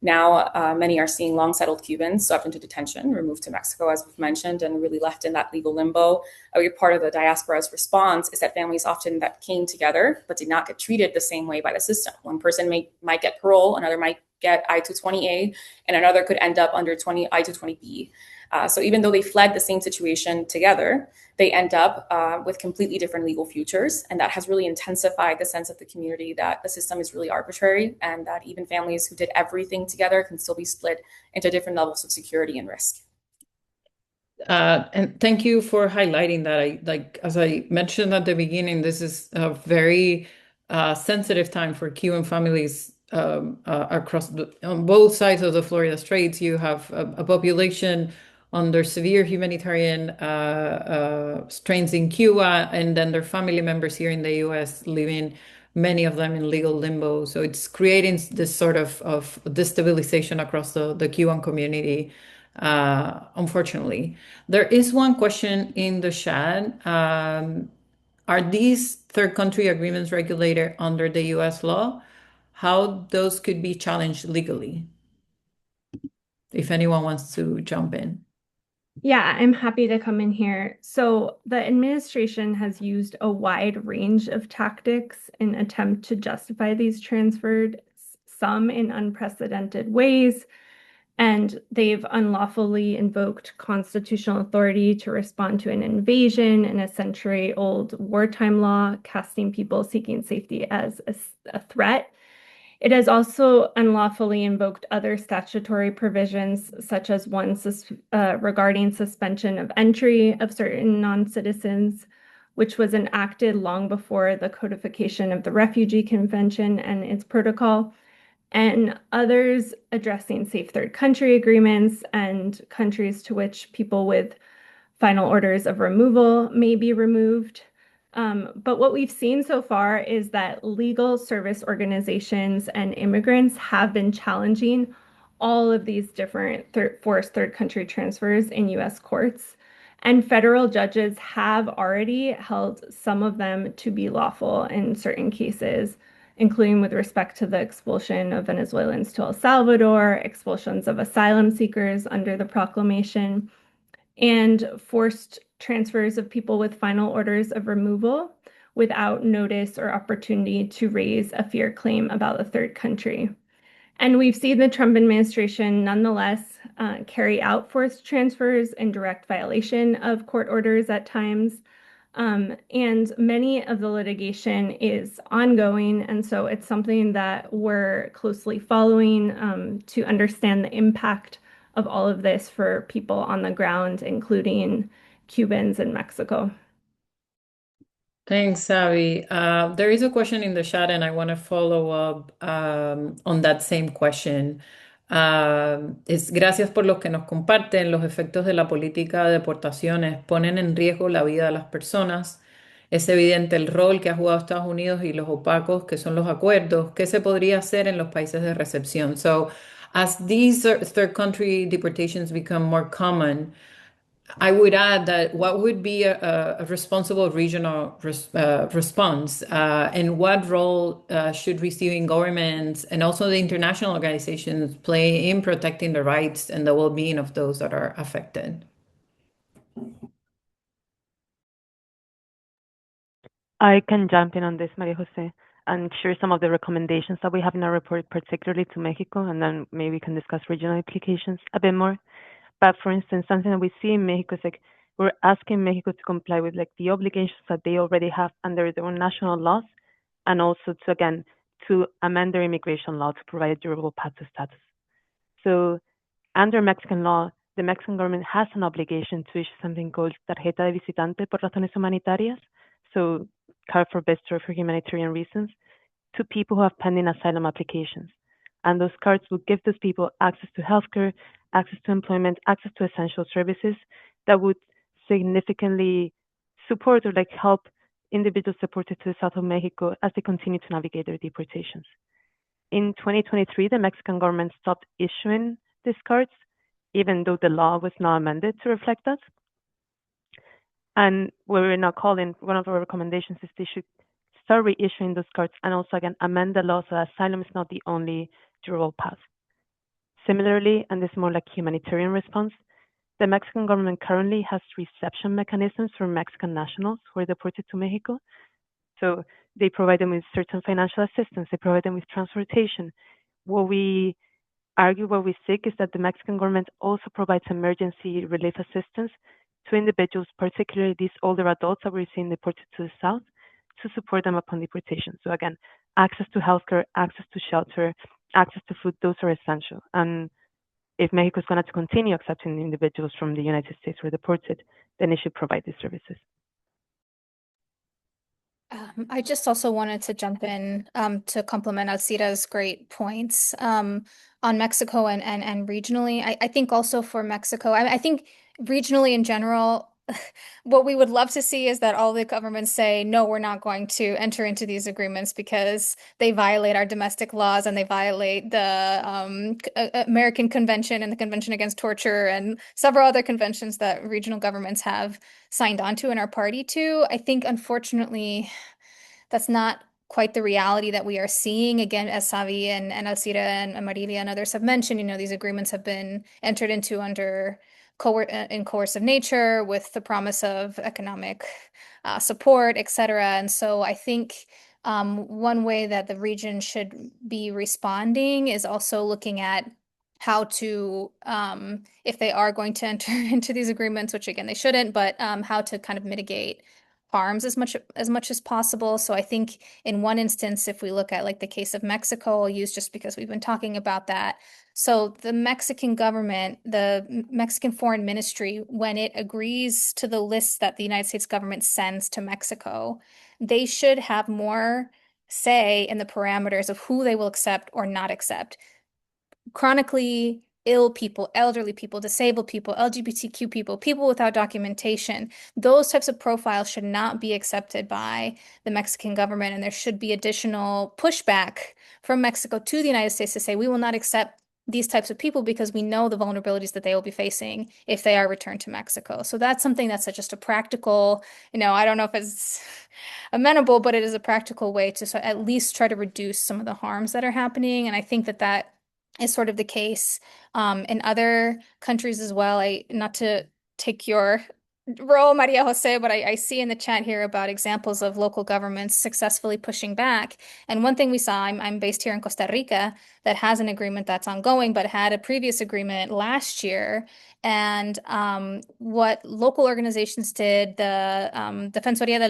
Now, many are seeing long-settled Cubans swept into detention, removed to Mexico, as we've mentioned, and really left in that legal limbo. A big part of the diaspora's response is that families often that came together but did not get treated the same way by the system. One person might get parole, another might get I-220A, and another could end up under I-220B. So even though they fled the same situation together, they end up with completely different legal futures. And that has really intensified the sense of the community that the system is really arbitrary, and that even families who did everything together can still be split into different levels of security and risk. And thank you for highlighting that. As I mentioned at the beginning, this is a very sensitive time for Cuban families on both sides of the Florida Straits. You have a population under severe humanitarian strains in Cuba, and then their family members here in the US living, many of them in legal limbo. So it's creating this sort of destabilization across the Cuban community, unfortunately. There is one question in the chat. Are these third country agreements regulated under the US law? How those could be challenged legally? If anyone wants to jump in. Yeah, I'm happy to come in here. So, the administration has used a wide range of tactics in attempt to justify these transfers, some in unprecedented ways, and they've unlawfully invoked constitutional authority to respond to an invasion and a century-old wartime law, casting people seeking safety as a threat. It has also unlawfully invoked other statutory provisions, such as one regarding suspension of entry of certain non-citizens, which was enacted long before the codification of the Refugee Convention and its protocol, and others addressing safe third country agreements and countries to which people with final orders of removal may be removed. But what we've seen so far is that legal service organizations and immigrants have been challenging all of these different forced third country transfers in US courts. And federal judges have already held some of them to be lawful in certain cases, including with respect to the expulsion of Venezuelans to El Salvador, expulsions of asylum seekers under the proclamation, and forced transfers of people with final orders of removal without notice or opportunity to raise a fear claim about a third country. And we've seen the Trump administration nonetheless carry out forced transfers in direct violation of court orders at times. And many of the litigation is ongoing. And so it's something that we're closely following to understand the impact of all of this for people on the ground, including Cubans in Mexico. Thanks, Abby. There is a question in the chat, and I want to follow up on that same question. Gracias por los que nos comparten. Los efectos de la política de deportaciones ponen en riesgo la vida de las personas. Es evidente el rol que ha jugado Estados Unidos y los opacos que son los acuerdos. ¿Qué se podría hacer en los países de recepción? So, as these third country deportations become more common, I would add that what would be a responsible regional response, and what role should receiving governments and also the international organizations play in protecting the rights and the well-being of those that are affected? I can jump in on this, Maria Jose, and share some of the recommendations that we have in our report, particularly to Mexico, and then maybe we can discuss regional implications a bit more. But for instance, something that we see in Mexico is like we're asking Mexico to comply with like the obligations that they already have under their own national laws, and also to again to amend their immigration law to provide a durable path to status. So under Mexican law, the Mexican government has an obligation to issue something called Tarjeta de Visitante por Razones Humanitarias, so card for visitor for humanitarian reasons, to people who have pending asylum applications. And those cards will give those people access to healthcare, access to employment, access to essential services that would significantly support or like help individuals deported to the south of Mexico as they continue to navigate their deportations. In 2023, the Mexican government stopped issuing these cards, even though the law was not amended to reflect that. And we're now calling, one of our recommendations is they should start reissuing those cards and also again amend the law so that asylum is not the only durable path. Similarly, and this is more like humanitarian response, the Mexican government currently has reception mechanisms for Mexican nationals who are deported to Mexico. So they provide them with certain financial assistance, they provide them with transportation. What we argue, what we seek is that the Mexican government also provides emergency relief assistance to individuals, particularly these older adults that we're seeing deported to the south, to support them upon deportation. So again, access to healthcare, access to shelter, access to food, those are essential. And if Mexico is going to continue accepting individuals from the United States who are deported, then it should provide these services. I just also wanted to jump in to complement Alcida's great points on Mexico and regionally. I think also for Mexico, I think regionally in general, what we would love to see is that all the governments say, no, we're not going to enter into these agreements because they violate our domestic laws and they violate the American Convention and the Convention Against Torture and several other conventions that regional governments have signed on to and are party to. I think, unfortunately, that's not quite the reality that we are seeing. Again, as Savi and Alcira and Marilia and others have mentioned, these agreements have been entered into under in coercive nature with the promise of economic support, etc. And so I think one way that the region should be responding is also looking at how to, if they are going to enter into these agreements, which again they shouldn't, but how to kind of mitigate harms as much as possible. So I think in one instance, if we look at like the case of Mexico, I'll use just because we've been talking about that. So the Mexican government, the Mexican Foreign Ministry, when it agrees to the list that the United States government sends to Mexico, they should have more say in the parameters of who they will accept or not accept. Chronically ill people, elderly people, disabled people, LGBTQ people, people without documentation, those types of profiles should not be accepted by the Mexican government. And there should be additional pushback from Mexico to the United States to say, we will not accept these types of people because we know the vulnerabilities that they will be facing if they are returned to Mexico. So that's something that's just a practical, I don't know if it's amenable, but it is a practical way to at least try to reduce some of the harms that are happening. And I think that is sort of the case in other countries as well. Not to take your role, Maria Jose, but I see in the chat here about examples of local governments successfully pushing back. And one thing we saw, I'm based here in Costa Rica, that has an agreement that's ongoing, but had a previous agreement last year. And what local organizations did, the Defensoría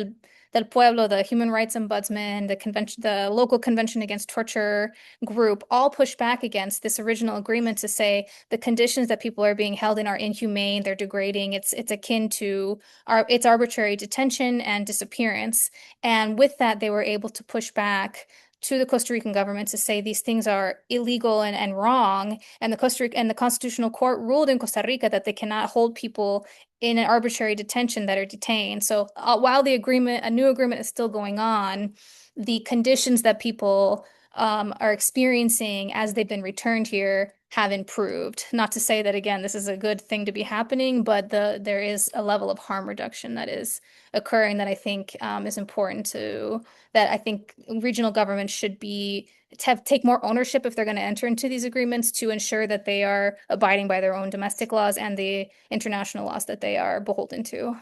del Pueblo, the Human Rights Ombudsman, the local Convention Against Torture group, all pushed back against this original agreement to say the conditions that people are being held in are inhumane, they're degrading, it's akin to it's arbitrary detention and disappearance. And with that, they were able to push back to the Costa Rican government to say these things are illegal and wrong. And the Constitutional Court ruled in Costa Rica that they cannot hold people in an arbitrary detention that are detained. So while a new agreement is still going on, the conditions that people are experiencing as they've been returned here have improved. Not to say that, again, this is a good thing to be happening, but there is a level of harm reduction that is occurring that I think is important that I think regional governments should take more ownership if they're going to enter into these agreements to ensure that they are abiding by their own domestic laws and the international laws that they are beholden to.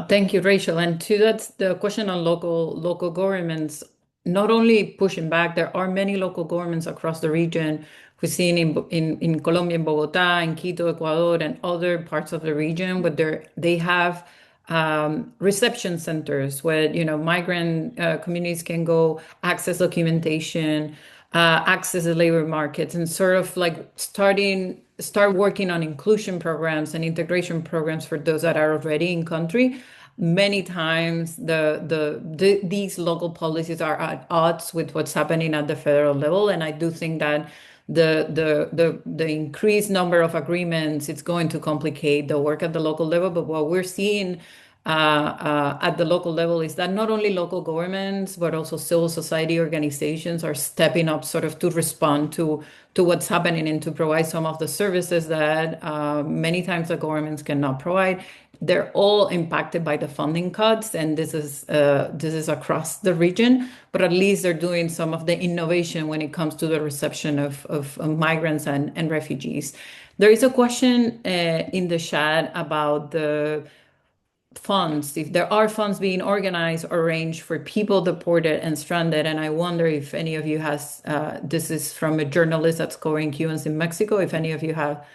Thank you, Rachel. And to that, the question on local governments, not only pushing back, there are many local governments across the region. We've seen in Colombia, in Bogota, in Quito, Ecuador, and other parts of the region, but they have reception centers where migrant communities can go access documentation, access the labor markets, and sort of like start working on inclusion programs and integration programs for those that are already in country. Many times these local policies are at odds with what's happening at the federal level, and I do think that the increased number of agreements, it's going to complicate the work at the local level. But what we're seeing at the local level is that not only local governments, but also civil society organizations are stepping up sort of to respond to what's happening and to provide some of the services that many times the governments cannot provide. They're all impacted by the funding cuts, and this is across the region, but at least they're doing some of the innovation when it comes to the reception of migrants and refugees. There is a question in the chat about the funds, if there are funds being organized or arranged for people deported and stranded. And I wonder if any of you this is from a journalist that's covering Cubans in Mexico, if any of you have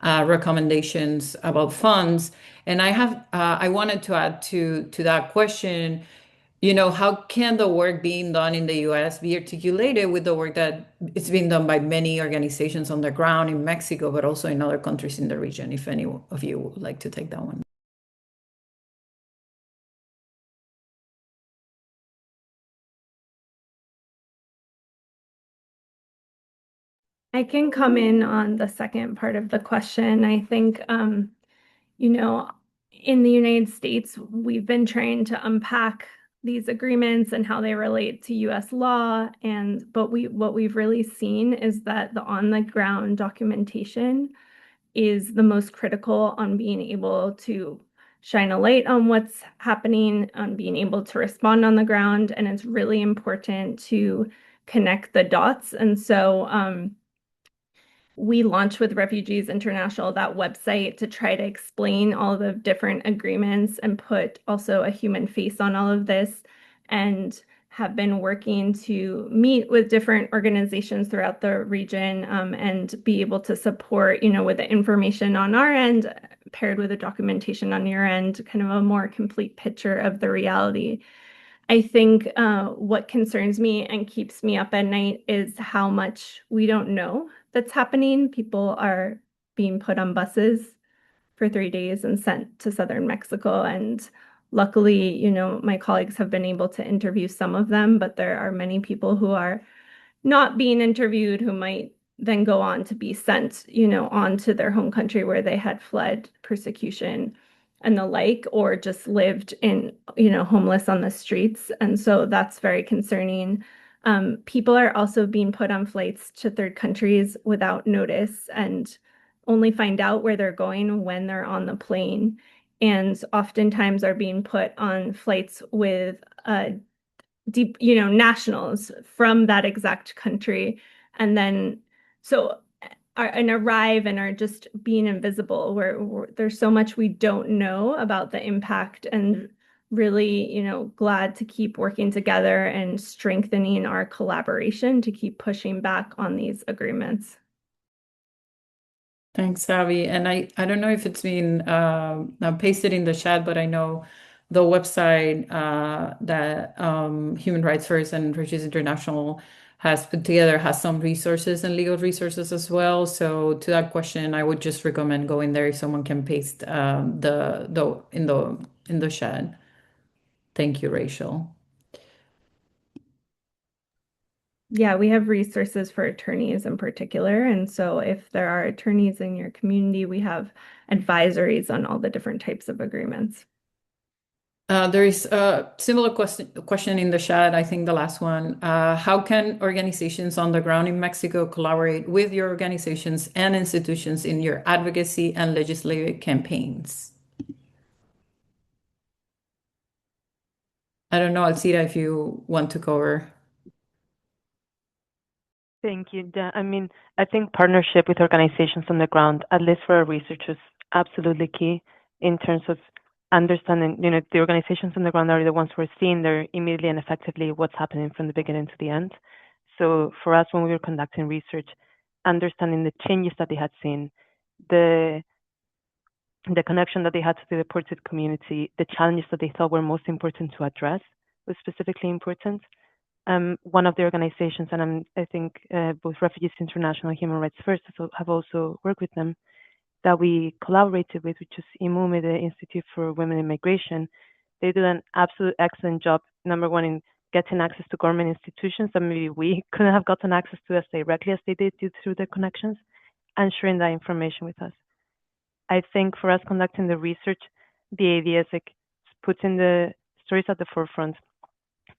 recommendations about funds. And I wanted to add to that question, how can the work being done in the US be articulated with the work that it's being done by many organizations on the ground in Mexico, but also in other countries in the region? If any of you would like to take that one. I can come in on the second part of the question. I think, in the United States, we've been trying to unpack these agreements and how they relate to US law. But what we've really seen is that the on-the-ground documentation is the most critical on being able to shine a light on what's happening, on being able to respond on the ground. And it's really important to connect the dots. And so, we launched with Refugees International that website to try to explain all the different agreements and put also a human face on all of this, and have been working to meet with different organizations throughout the region, and be able to support, with the information on our end paired with the documentation on your end, kind of a more complete picture of the reality. I think what concerns me and keeps me up at night is how much we don't know that's happening. People are being put on buses for 3 days and sent to southern Mexico. And luckily, my colleagues have been able to interview some of them, but there are many people who are not being interviewed who might then go on to be sent, on to their home country where they had fled persecution and the like, or just lived in, homeless on the streets. And so that's very concerning. People are also being put on flights to third countries without notice and only find out where they're going when they're on the plane. And oftentimes are being put on flights with deep, nationals from that exact country, and then so and arrive and are just being invisible. Where there's so much we don't know about the impact, and really, glad to keep working together and strengthening our collaboration to keep pushing back on these agreements. Thanks, Abby. And I don't know if it's been pasted in the chat, but I know the website that Human Rights First and Refugees International has put together has some resources and legal resources as well. So to that question, I would just recommend going there if someone can paste the in the chat. Thank you, Rachel. Yeah, we have resources for attorneys in particular. And so if there are attorneys in your community, we have advisories on all the different types of agreements. There is a similar question in the chat, I think the last one. How can organizations on the ground in Mexico collaborate with your organizations and institutions in your advocacy and legislative campaigns? I don't know, Alcira, if you want to cover. Thank you. I think partnership with organizations on the ground, at least for our research, is absolutely key in terms of understanding, the organizations on the ground are the ones who are seeing there immediately and effectively what's happening from the beginning to the end. So for us, when we were conducting research, understanding the changes that they had seen, the connection that they had to the deported community, the challenges that they thought were most important to address was specifically important. One of the organizations, and I think both Refugees International and Human Rights First have also worked with them, that we collaborated with, which is IMUME, the Institute for Women in Migration. They do an absolute excellent job, number one, in getting access to government institutions that maybe we couldn't have gotten access to as directly as they did due through their connections, and sharing that information with us. I think for us conducting the research, the idea is putting the stories at the forefront,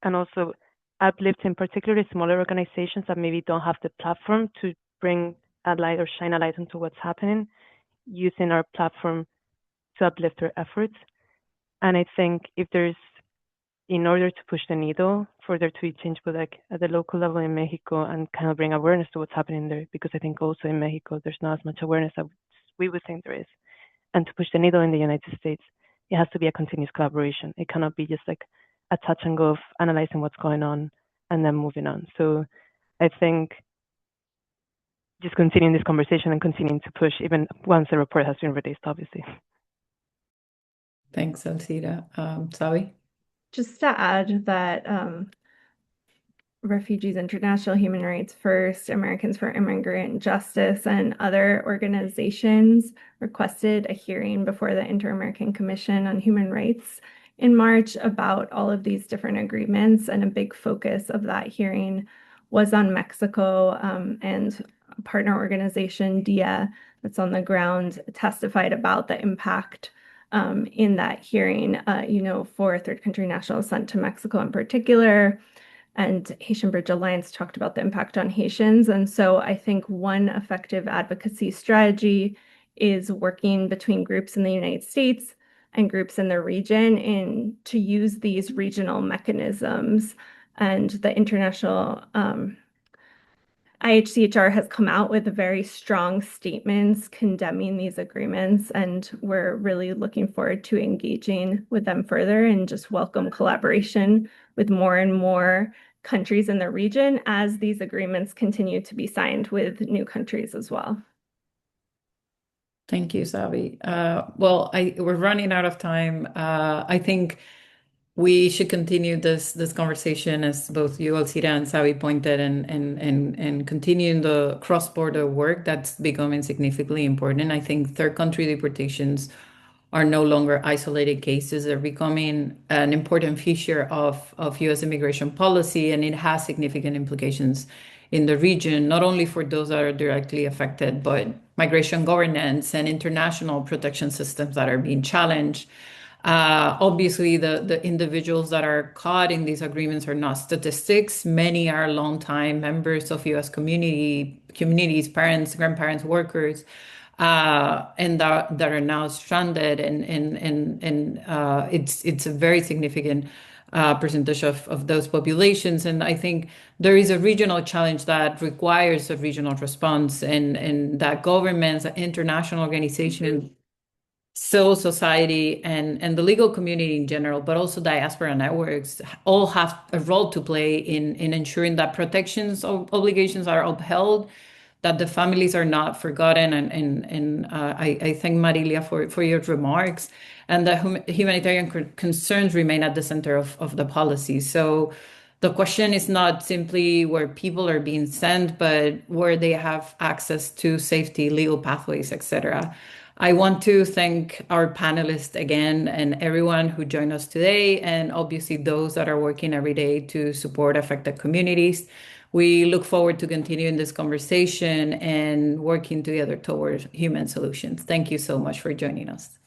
and also uplifting particularly smaller organizations that maybe don't have the platform to bring a light or shine a light into what's happening, using our platform to uplift their efforts. And I think in order to push the needle for there to be change, but at the local level in Mexico, and kind of bring awareness to what's happening there, because I think also in Mexico there's not as much awareness as we would think there is. And to push the needle in the United States, it has to be a continuous collaboration. It cannot be just a touch and go of analyzing what's going on and then moving on. So I think just continuing this conversation and continuing to push even once the report has been released, obviously. Thanks, Alcira. Savi? Just to add that Refugees International, Human Rights First, Americans for Immigrant Justice, and other organizations requested a hearing before the Inter-American Commission on Human Rights in March about all of these different agreements. And a big focus of that hearing was on Mexico, and a partner organization, DIA, that's on the ground, testified about the impact in that hearing, for third country nationals sent to Mexico in particular. And Haitian Bridge Alliance talked about the impact on Haitians. And so I think one effective advocacy strategy is working between groups in the United States and groups in the region to use these regional mechanisms. And the international IHCHR has come out with very strong statements condemning these agreements, and we're really looking forward to engaging with them further and just welcome collaboration with more and more countries in the region as these agreements continue to be signed with new countries as well. Thank you, Savi. Well, we're running out of time. I think we should continue this conversation, as both you, Alcida, and Savi pointed, and continuing the cross-border work that's becoming significantly important. I think third country deportations are no longer isolated cases. They're becoming an important feature of U.S. immigration policy, and it has significant implications in the region, not only for those that are directly affected, but migration governance and international protection systems that are being challenged. Obviously, the individuals that are caught in these agreements are not statistics. Many are longtime members of U.S. communities, parents, grandparents, workers, and that are now stranded, and it's a very significant percentage of those populations. And I think there is a regional challenge that requires a regional response, and that governments, international organizations, civil society, and the legal community in general, but also diaspora networks, all have a role to play in ensuring that protections obligations are upheld, that the families are not forgotten. And I thank Marilia for your remarks, and that humanitarian concerns remain at the center of the policy. So the question is not simply where people are being sent, but where they have access to safety, legal pathways, etc. I want to thank our panelists again, and everyone who joined us today, and obviously those that are working every day to support affected communities. We look forward to continuing this conversation and working together towards human solutions. Thank you so much for joining us.